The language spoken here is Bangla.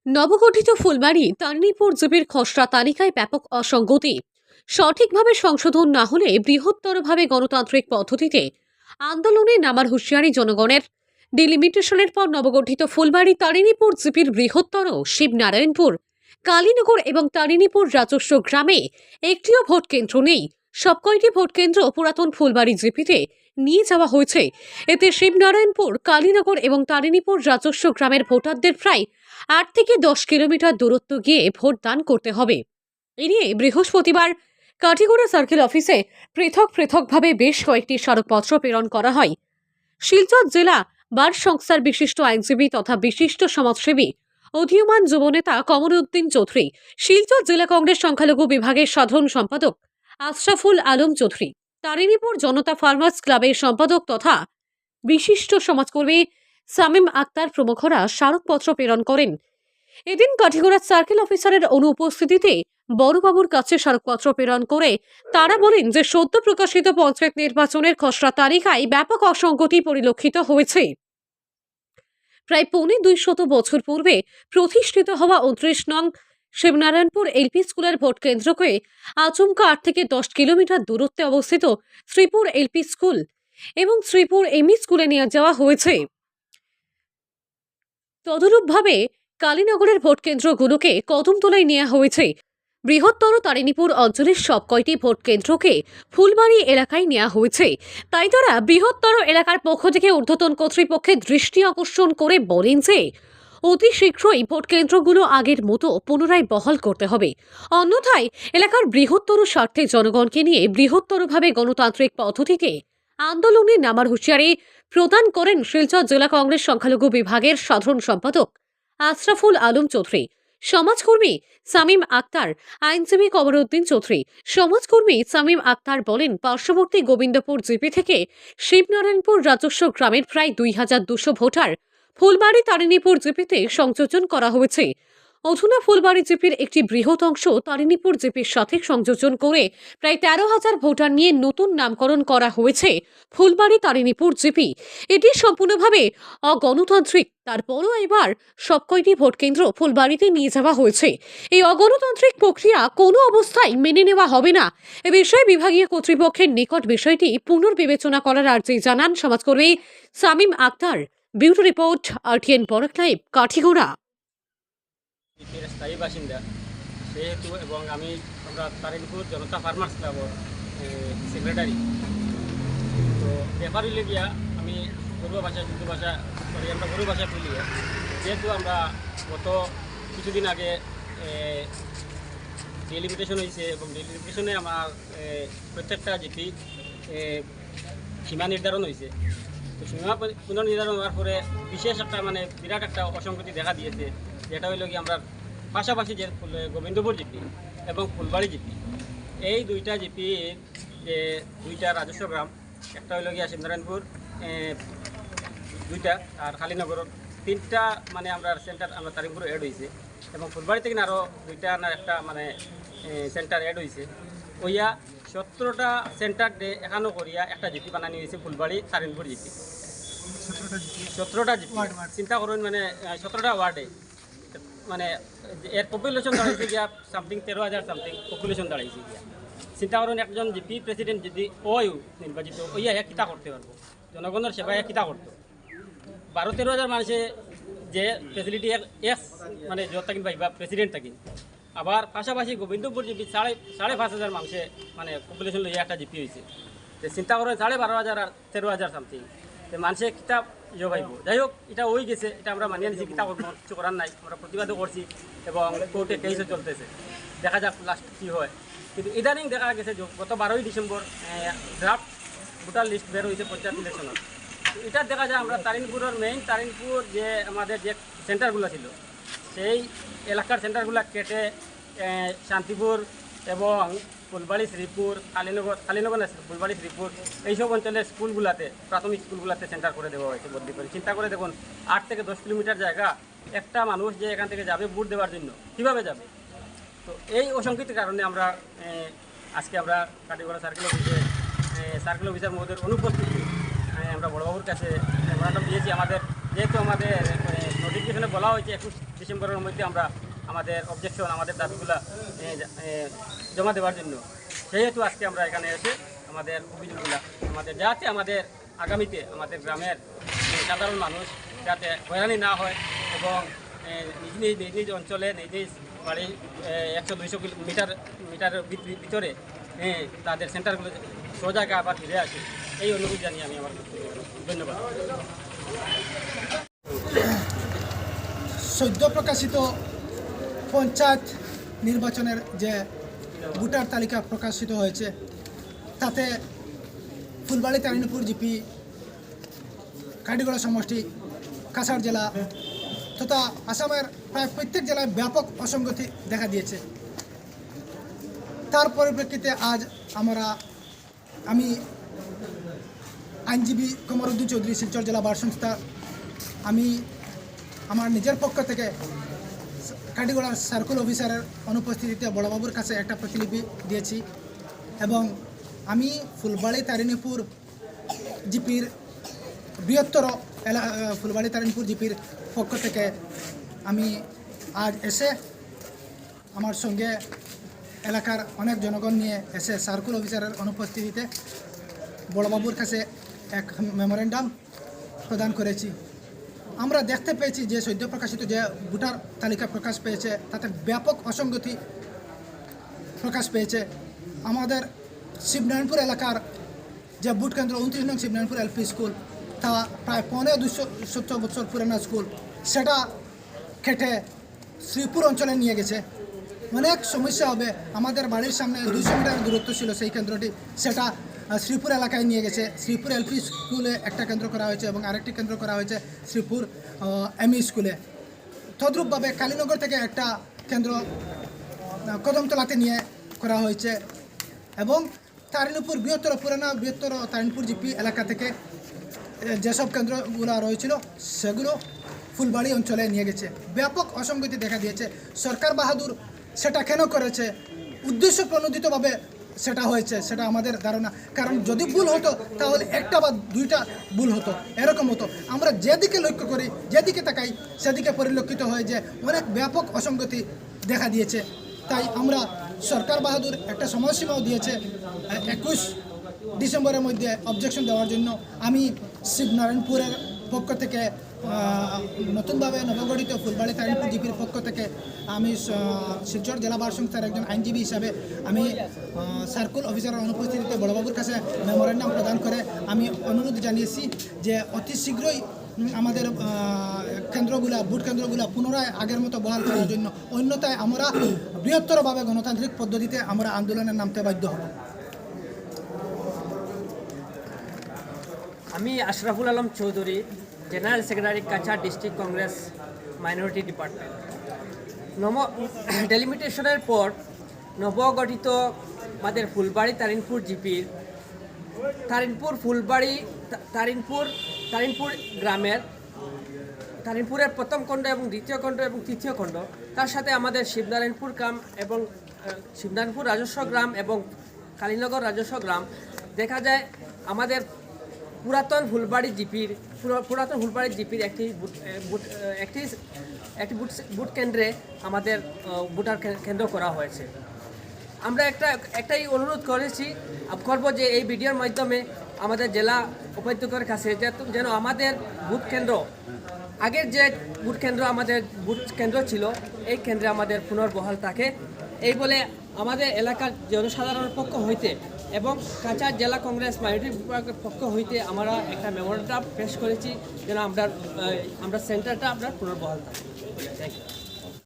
নবগঠিত ফুলবাড়ি তারিণীপুর জিপির খসড়া তালিকায় ব্যাপক অসঙ্গতি। সঠিকভাবে সংশোধন না হলে বৃহত্তরভাবে গণতান্ত্রিক পদ্ধতিতে আন্দোলনে নামার হুঁশিয়ারি জনগণের। ডিলিমিটেশনের পর নবগঠিত ফুলবাড়ি তারিণীপুর জিপির বৃহত্তর শিবনারায়ণপুর, কালীনগর এবং তারিণীপুর রাজস্ব গ্রামে একটিও ভোট কেন্দ্র নেই। সবকয়টি ভোট কেন্দ্র পুরাতন ফুলবাড়ি জিপিতে নিয়ে যাওয়া হয়েছে। এতে শিবনারায়ণপুর, কালীনগর এবং তারিণীপুর রাজস্ব গ্রামের ভোটারদের প্রায় 8 থেকে 10 কিলোমিটার দূরত্ব গিয়ে ভোট দান করতে হবে। এ নিয়ে বৃহস্পতিবার কাঠিগড়া সার্কেল অফিসে পৃথকভাবে বেশ কয়েকটি স্মারকপত্র প্রেরণ করা হয়। শিলচর জেলা বার সংস্থার বিশিষ্ট আইনজীবী তথা বিশিষ্ট সমাজসেবী উদীয়মান যুবনেতা কমরউদ্দিন চৌধুরী, শিলচর জেলা কংগ্রেস সংখ্যালঘু বিভাগের সাধারণ সম্পাদক আশরাফুল আলম চৌধুরী, তারিণীপুর জনতা ফার্মার্স ক্লাবের সম্পাদক তথা বিশিষ্ট সমাজকর্মী সামিম আক্তার প্রমুখরা স্মারকপত্র প্রেরণ করেন। এদিন কাঠিগড়া সার্কেল অফিসারের অনুপস্থিতিতে বড়বাবুর কাছে স্মারকপত্র প্রেরণ করে তারা বলেন যে সদ্য প্রকাশিত পঞ্চায়েত নির্বাচনের খসড়া তালিকায় ব্যাপক অসঙ্গতি পরিলক্ষিত হয়েছে। প্রায় 250 বছর পূর্বে প্রতিষ্ঠিত হওয়া 29 নং শিবনারায়ণপুর এলপি স্কুলের ভোট কেন্দ্রকে আচমকা 8 থেকে 10 কিলোমিটার দূরত্বে অবস্থিত শ্রীপুর এলপি স্কুল এবং শ্রীপুর এমই স্কুলে নিয়ে যাওয়া হয়েছে। তদরূপভাবে কালীনগরের ভোট কেন্দ্রগুলোকে কদমতলায় নেওয়া হয়েছে। বৃহত্তর তারিণীপুর অঞ্চলের সব কয়টি ভোট কেন্দ্রকে ফুলবাড়ি এলাকায় নেওয়া হয়েছে। তাই তারা বৃহত্তর এলাকার পক্ষ থেকে ঊর্ধ্বতন কর্তৃপক্ষের দৃষ্টি আকর্ষণ করে বলেন যে অতি শীঘ্রই ভোট কেন্দ্রগুলো আগের মতো পুনরায় বহাল করতে হবে, অন্যথায় এলাকার বৃহত্তর স্বার্থে জনগণকে নিয়ে বৃহত্তরভাবে গণতান্ত্রিক পদ্ধতিতে আন্দোলনে নামার হুঁশিয়ারি প্রদান করেন শিলচর জেলা কংগ্রেস সংখ্যালঘু বিভাগের সাধারণ সম্পাদক আশরাফুল আলম চৌধুরী, সমাজকর্মী সামিম আক্তার, আইনজীবী কমরউদ্দিন চৌধুরী। সমাজকর্মী সামিম আক্তার বলেন, পার্শ্ববর্তী গোবিন্দপুর জিপি থেকে শিবনারায়ণপুর রাজস্ব গ্রামের প্রায় 2200 ভোটার ফুলবাড়ি তারিণীপুর জিপিতে সংযোজন করা হয়েছে। অধুনা ফুলবাড়ি জিপির একটি বৃহৎ অংশ তারিণীপুর জিপির সাথে সংযোজন করে প্রায় 13,000 ভোটার নিয়ে নতুন নামকরণ করা হয়েছে ফুলবাড়ি তারিণীপুর জিপি। এটি সম্পূর্ণভাবে অগণতান্ত্রিক। তারপরও এবার সবকয়টি ভোট কেন্দ্র ফুলবাড়িতে নিয়ে যাওয়া হয়েছে। এই অগণতান্ত্রিক প্রক্রিয়া কোনো অবস্থায় মেনে নেওয়া হবে না। এ বিষয়ে বিভাগীয় কর্তৃপক্ষের নিকট বিষয়টি পুনর্বিবেচনা করার আর্জি জানান সমাজকর্মী Samim Akhtar. Bureau report, RTN Barak live, Kathigorah. স্থায়ী বাসিন্দা সেহেতু এবং আমরা তারিণীপুর জনতা ফার্মার্স ক্লাবর সেক্রেটারি। তো ব্যাপার হইলে গিয়া আমি গরুয়া ভাষা যুদ্ধ ভাষা আমরা গরু ভাষা তুলিয়ে যেহেতু আমরা গত কিছুদিন আগে ডেলিমিটেশন হয়েছে এবং ডেলিমিটেশনে আমার প্রত্যেকটা জিপি সীমা নির্ধারণ হয়েছে। তো সীমা পুনর্নির্ধারণ হওয়ার পরে বিশেষ একটা বিরাট একটা অসঙ্গতি দেখা দিয়েছে, যেটা হইল কি আমরা পাশাপাশি যে গোবিন্দপুর জিপি এবং ফুলবাড়ি জিপি, এই দুইটা জিপির যে দুইটা রাজস্ব গ্রাম, একটা হইল গিয়া শিবনারায়ণপুর দুইটা আর কালীনগর তিনটা আমরা সেন্টার আমরা তারিণীপুর অ্যাড হয়েছে এবং ফুলবাড়ি থেকে আরও দুইটা না একটা সেন্টার অ্যাড হয়েছে। ওইয়া 17টা সেন্টার ডে এখানো করিয়া একটা জিপি বানানি হয়েছে ফুলবাড়ি তারিণীপুর জিপি। 17টা জিপি চিন্তা করুন, 17টা ওয়ার্ডে এর পপুলেশন দাঁড়াইছে গিয়া সামথিং 13,000 সামথিং পপুলেশন দাঁড়াইছে গিয়া। চিন্তা করুন, একজন জিপি প্রেসিডেন্ট যদি নির্বাচিত ওইয়া কিতা করতে পারবো, জনগণের সেবায় কিতা করতো। 12-13,000 মানুষে যে ফেসিলিটি যত থাকি পাইবা প্রেসিডেন্ট থাকি, আবার পাশাপাশি গোবিন্দপুর জিপি 5,500 মানুষে পপুলেশন লইয়া একটা জিপি হয়েছে। তো চিন্তা করেন 12,500 আর 13,000 সামথিং মানুষে কিতাব পাইব। যাই হোক, এটা ওই গেছে, এটা আমরা মানিয়ে নিছি, কিতাব কিছু করার নাই। আমরা প্রতিবাদও করছি এবং কোর্টে কেসও চলতেছে, দেখা যাক লাস্ট কী হয়। কিন্তু ইদানিং দেখা গেছে গত 12ই ডিসেম্বর ড্রাফট ভোটার লিস্ট বের হয়েছে পঞ্চায়েত ইলেকশনের। এটা দেখা যায় আমরা তারিণীপুরের তারিণীপুর যে আমাদের যে সেন্টারগুলো ছিল, সেই এলাকার সেন্টারগুলো কেটে শান্তিপুর এবং ফুলবাড়ি শ্রীপুর, কালীনগর ফুলবাড়ি শ্রীপুর এইসব অঞ্চলের স্কুলগুলোতে, প্রাথমিক স্কুলগুলোতে সেন্টার করে দেওয়া হয়েছে বদলি করে। চিন্তা করে দেখুন, 8 থেকে 10 কিলোমিটার জায়গা একটা মানুষ যে এখান থেকে যাবে ভোট দেওয়ার জন্য, কীভাবে যাবে? তো এই অসঙ্গতির কারণে আজকে আমরা কাঠিগড়া সার্কেল অফিসার মহোদয়ের অনুপস্থিতি আমরা বড়বাবুর কাছে মেমোরান্ডাম দিয়েছি। যেহেতু আমাদের নোটিফিকেশনে বলা হয়েছে 21 ডিসেম্বরের মধ্যে আমরা আমাদের অবজেকশন আমাদের দাবিগুলো জমা দেওয়ার জন্য। সেহেতু আজকে আমরা এখানে এসে আমাদের অভিযোগগুলো আমাদের যাতে আমাদের আগামীতে আমাদের গ্রামের সাধারণ মানুষ যাতে হয়রানি না হয় এবং নিজ নিজ অঞ্চলে নিজ নিজ বাড়ি 100-200 মিটার ভিতরে তাদের সেন্টারগুলো সোজাকে আবার ফিরে আসে, এই অনুরোধ জানিয়ে আমি আমার ধন্যবাদ। সদ্য প্রকাশিত পঞ্চায়েত নির্বাচনের যে ভোটার তালিকা প্রকাশিত হয়েছে তাতে ফুলবাড়ি তারিণীপুর জিপি, কাটিগড়া সমষ্টি, কাছাড় জেলা তথা আসামের প্রায় প্রত্যেক জেলায় ব্যাপক অসঙ্গতি দেখা দিয়েছে। তার পরিপ্রেক্ষিতে আজ আমি আইনজীবী কমরুদ্দিন চৌধুরী, শিলচর জেলা বার সংস্থা, আমি আমার নিজের পক্ষ থেকে কাটিগড়ার সার্কেল অফিসারের অনুপস্থিতিতে বড়বাবুর কাছে একটা প্রতিলিপি দিয়েছি এবং আমি ফুলবাড়ি তারিণীপুর জিপির বৃহত্তর ফুলবাড়ি তারিণীপুর জিপির পক্ষ থেকে আমি আজ এসে আমার সঙ্গে এলাকার অনেক জনগণ নিয়ে এসে সার্কেল অফিসারের অনুপস্থিতিতে বড়বাবুর কাছে এক মেমোরেন্ডাম প্রদান করেছি। আমরা দেখতে পেয়েছি যে সদ্য প্রকাশিত যে ভোটার তালিকা প্রকাশ পেয়েছে তাতে ব্যাপক অসঙ্গতি প্রকাশ পেয়েছে। আমাদের শিবনারায়ণপুর এলাকার যে ভোট কেন্দ্র 29 নং শিবনারায়ণপুর এলপি স্কুল, তা প্রায় 270 বছর পুরানো স্কুল, সেটা কেটে শ্রীপুর অঞ্চলে নিয়ে গেছে। অনেক সমস্যা হবে। আমাদের বাড়ির সামনে 200 মিটার দূরত্ব ছিল সেই কেন্দ্রটি, সেটা শ্রীপুর এলাকায় নিয়ে গেছে। শ্রীপুর এলপি স্কুলে একটা কেন্দ্র করা হয়েছে এবং আরেকটি কেন্দ্র করা হয়েছে শ্রীপুর এমই স্কুলে। তদ্রূপভাবে কালীনগর থেকে একটা কেন্দ্র কদমতলাতে নিয়ে করা হয়েছে এবং তারিণীপুর বৃহত্তর তারিণীপুর জিপি এলাকা থেকে যেসব কেন্দ্রগুলো রয়েছিল সেগুলো ফুলবাড়ি অঞ্চলে নিয়ে গেছে। ব্যাপক অসঙ্গতি দেখা দিয়েছে। সরকার বাহাদুর সেটা কেন করেছে, উদ্দেশ্য প্রণোদিতভাবে সেটা হয়েছে, সেটা আমাদের ধারণা। কারণ যদি ভুল হতো তাহলে একটা বা দুইটা ভুল হতো, এরকম হতো। আমরা যেদিকে লক্ষ্য করি, যেদিকে তাকাই, সেদিকে পরিলক্ষিত হয় যে অনেক ব্যাপক অসঙ্গতি দেখা দিয়েছে। তাই আমরা সরকার বাহাদুর একটা সময়সীমাও দিয়েছে 21 ডিসেম্বরের মধ্যে অবজেকশন দেওয়ার জন্য। আমি শিবনারায়ণপুরের পক্ষ থেকে নতুনভাবে নবগঠিত ফুলবাড়ি তারিণীপুর জিপির পক্ষ থেকে আমি শিলচর জেলা বার সংস্থার একজন আইনজীবী হিসাবে আমি সার্কেল অফিসারের অনুপস্থিতিতে বড়বাবুর কাছে মেমোরেন্ডাম প্রদান করে আমি অনুরোধ জানিয়েছি যে অতি শীঘ্রই আমাদের ভোট কেন্দ্রগুলো পুনরায় আগের মতো বহাল করার জন্য, অন্যথায় আমরা বৃহত্তরভাবে গণতান্ত্রিক পদ্ধতিতে আমরা আন্দোলনে নামতে বাধ্য হব। আমি Ashraful Alam Chowdhury, general secretary Cachar district Congress minority department. ডেলিমিটেশনের পর নবগঠিত আমাদের ফুলবাড়ি তারিণপুর জিপির তারিণপুর গ্রামের তারিণপুরের প্রথম খণ্ড এবং দ্বিতীয় খণ্ড এবং তৃতীয় খণ্ড, তার সাথে আমাদের শিবনারায়ণপুর গ্রাম এবং শিবনারায়ণপুর রাজস্ব গ্রাম এবং কালীনগর রাজস্ব গ্রাম দেখা যায় আমাদের পুরাতন ফুলবাড়ি জিপির একটি বুট কেন্দ্রে আমাদের ভোটার কেন্দ্র করা হয়েছে। আমরা একটাই অনুরোধ করব যে এই ভিডিওর মাধ্যমে আমাদের জেলা উপাধ্যক্ষের কাছে যেন আমাদের ভোট কেন্দ্র, আগের যে ভোট কেন্দ্র ছিল এই কেন্দ্রে আমাদের পুনর্বহাল থাকে, এই বলে আমাদের এলাকার জনসাধারণের পক্ষ হইতে এবং কাছাড় জেলা কংগ্রেস মাইনরিটি বিভাগের পক্ষ হইতে আমরা একটা মেমোরেন্ডাম পেশ করেছি যেন আমরা সেন্টারটা পুনর্বহাল থাকে। Thank you.